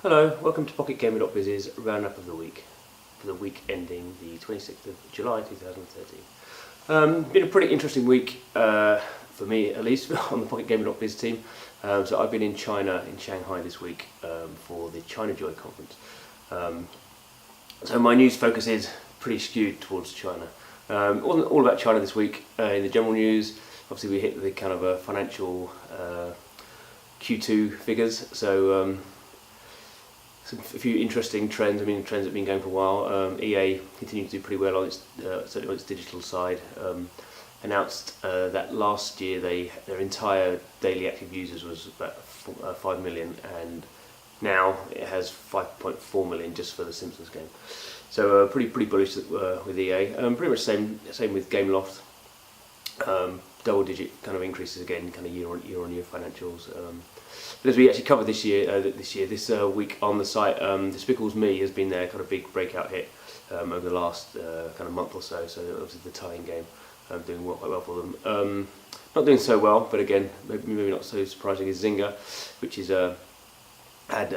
Hello, welcome to Pocket Gamer.biz's roundup of the week for the week ending the 26th of July 2013. Been a pretty interesting week for me, at least, on the Pocket Gamer.biz team. So I've been in China, in Shanghai this week for the ChinaJoy conference. So my news focus is pretty skewed towards China. It wasn't all about China this week. In the general news, obviously we hit the kind of financial Q2 figures. So a few interesting trends. Trends that have been going for a while. EA continued to do pretty well on its certainly on its digital side. Announced that last year their entire daily active users was about 5 million, and now it has 5.4 million just for the Simpsons game. So pretty bullish with EA. Pretty much same with Gameloft. Double-digit kind of increases again, kind of year-on-year financials. But as we actually covered this week on the site, Despicable Me has been their kind of big breakout hit over the last kind of month or so. So obviously the tie-in game doing quite well for them. Not doing so well, but again, maybe not so surprising, is Zynga, which is had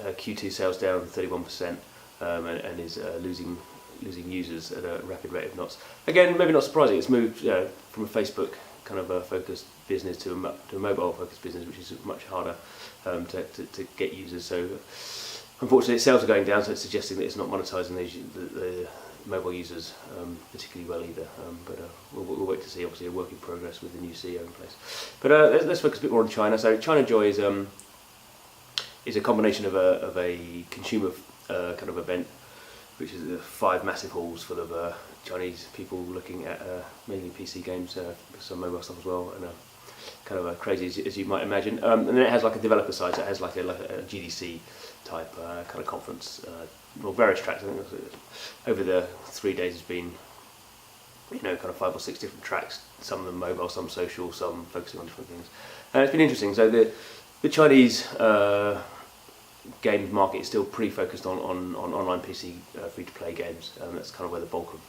Q2 sales down 31%, and is losing users at a rapid rate of knots. Again, maybe not surprising. It's moved from a Facebook kind of a focused business to a mobile focused business, which is much harder to get users. So unfortunately, sales are going down, so it's suggesting that it's not monetizing the mobile users particularly well either. But we'll wait to see. Obviously, a work in progress with the new CEO in place. But let's focus a bit more on China. So ChinaJoy is a combination of a consumer kind of event, which is 5 massive halls full of Chinese people looking at mainly PC games, some mobile stuff as well, and kind of crazy as you might imagine. And then it has like a developer side, so it has like a GDC type kind of conference. Well, various tracks. I think over the 3 days has been, kind of 5 or 6 different tracks. Some of them mobile, some social, some focusing on different things. And it's been interesting. So the Chinese games market is still pretty focused on online PC free-to-play games. That's kind of where the bulk of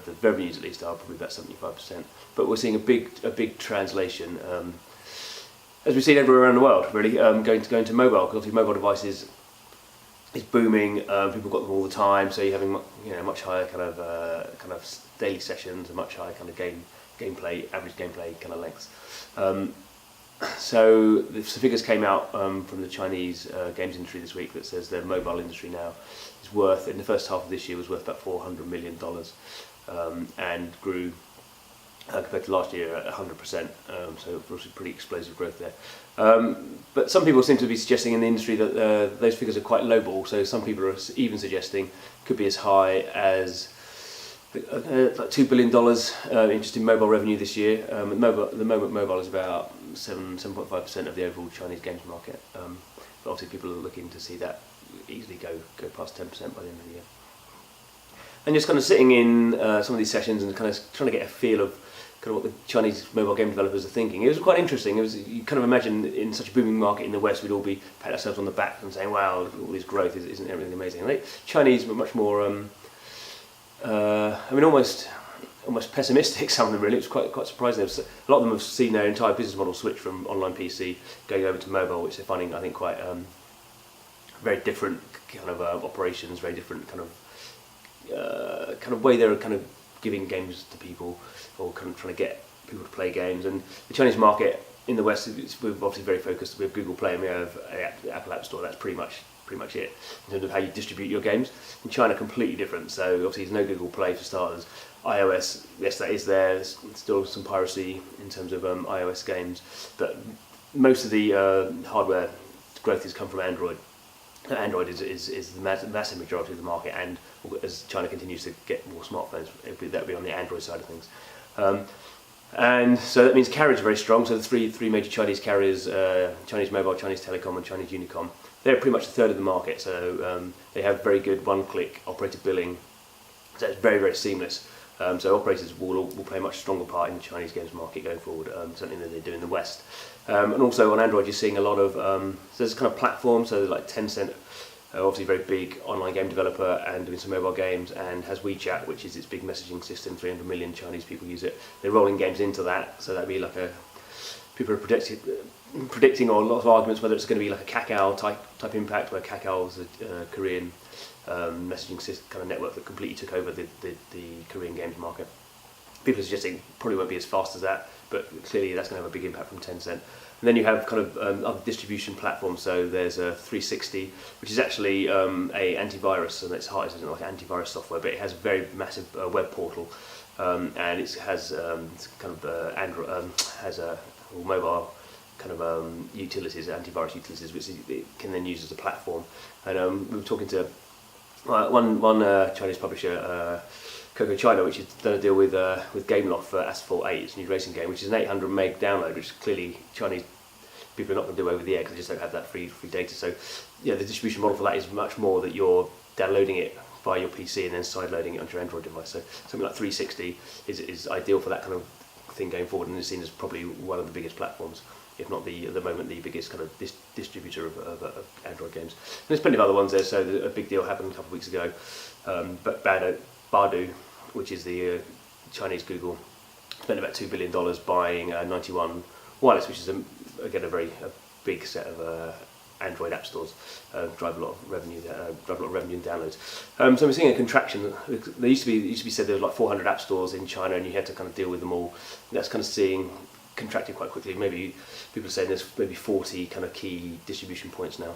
the revenues at least are, probably about 75%. But we're seeing a big translation, as we've seen everywhere around the world, really, going to mobile, because obviously mobile devices is booming. People got them all the time, so you're having much higher kind of daily sessions, and much higher kind of gameplay, average gameplay kind of lengths. So the figures came out from the Chinese games industry this week that says their mobile industry now is worth, in the first half of this year, was worth about $400 million, and grew compared to last year at 100%. So obviously pretty explosive growth there. But some people seem to be suggesting in the industry that those figures are quite lowball. So some people are even suggesting could be as high as like $2 billion just in mobile revenue this year. At the moment, mobile is about 7.5% of the overall Chinese games market. But obviously, people are looking to see that easily go past 10% by the end of the year. And just kind of sitting in some of these sessions and kind of trying to get a feel of kind of what the Chinese mobile game developers are thinking. It was quite interesting. You kind of imagine in such a booming market in the West, we'd all be patting ourselves on the back and saying, "Wow, look at all this growth! Isn't everything amazing?" And Chinese were much more. Almost pessimistic. Some of them really. It was quite surprising. A lot of them have seen their entire business model switch from online PC going over to mobile, which they're finding, I think, quite very different kind of operations, very different kind of way they're kind of giving games to people, or kind of trying to get people to play games. And the Chinese market in the West, we're obviously very focused. We have Google Play and we have the Apple App Store. That's pretty much it in terms of how you distribute your games. In China, completely different. So obviously there's no Google Play for starters. iOS, yes, that is there. There's still some piracy in terms of iOS games, but most of the hardware growth has come from Android. Android is the massive majority of the market, and as China continues to get more smartphones, that'll be on the Android side of things. And so that means carriers are very strong. So the three major Chinese carriers, Chinese Mobile, Chinese Telecom, and Chinese Unicom, they're pretty much a third of the market. So they have very good one-click operator billing. So it's very, very seamless. So operators will play a much stronger part in the Chinese games market going forward, something that they do in the West. And also on Android, you're seeing a lot of so there's kind of platforms. So like Tencent, obviously very big online game developer and doing some mobile games, and has WeChat, which is its big messaging system. 300 million Chinese people use it. They're rolling games into that, so that'd be like people are predicting, or lots of arguments whether it's going to be like a Kakao type impact, where Kakao is a Korean messaging system, kind of network that completely took over the Korean games market. People are suggesting probably won't be as fast as that, but clearly that's going to have a big impact from Tencent. And then you have kind of other distribution platforms. So there's a 360, which is actually a antivirus, and its heart isn't like antivirus software, but it has a very massive web portal, and it has kind of Android, has a mobile kind of utilities, antivirus utilities, which it can then use as a platform. And we were talking to one Chinese publisher, Coco China, which has done a deal with Gameloft for Asphalt 8, it's a new racing game, which is an 800 meg download, which clearly Chinese people are not going to do over the air because they just don't have that free data. So yeah, the distribution model for that is much more that you're downloading it via your PC and then sideloading it onto your Android device. So something like 360 is ideal for that kind of thing going forward, and is seen as probably one of the biggest platforms, if not at the moment the biggest kind of distributor of Android games. And there's plenty of other ones there. So a big deal happened a couple of weeks ago, but Baidu, which is the Chinese Google, spent about $2 billion buying 91 Wireless, which is again a big set of Android app stores, drive a lot of revenue and downloads. So we're seeing a contraction. There used to be said there was like 400 app stores in China, and you had to kind of deal with them all. That's kind of seeing contracting quite quickly. Maybe people are saying there's maybe 40 kind of key distribution points now.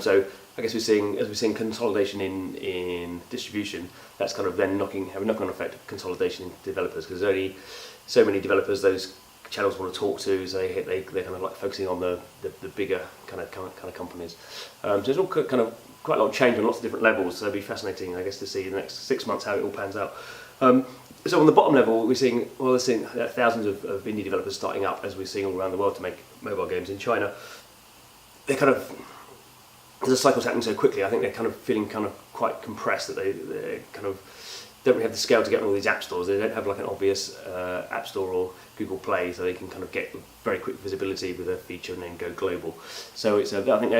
So I guess we're seeing consolidation in distribution. That's kind of then have a knock-on effect of consolidation in developers, because there's only so many developers those channels want to talk to, so they're kind of like focusing on the bigger kind of companies. So there's all kind of quite a lot of change on lots of different levels. So it'll be fascinating, I guess, to see in the next 6 months how it all pans out. So on the bottom level, we're seeing thousands of indie developers starting up, as we're seeing all around the world, to make mobile games. In China, they're kind of, the cycle's happening so quickly, I think they're kind of feeling kind of quite compressed, that they kind of don't really have the scale to get on all these app stores. They don't have like an obvious app store or Google Play, so they can kind of get very quick visibility with a feature and then go global. So it's I think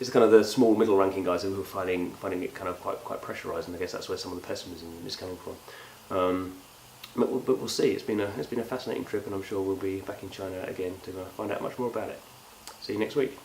it's kind of the small middle ranking guys who are finding it kind of quite pressurised, and I guess that's where some of the pessimism is coming from. But we'll see. It's been a fascinating trip, and I'm sure we'll be back in China again to find out much more about it. See you next week.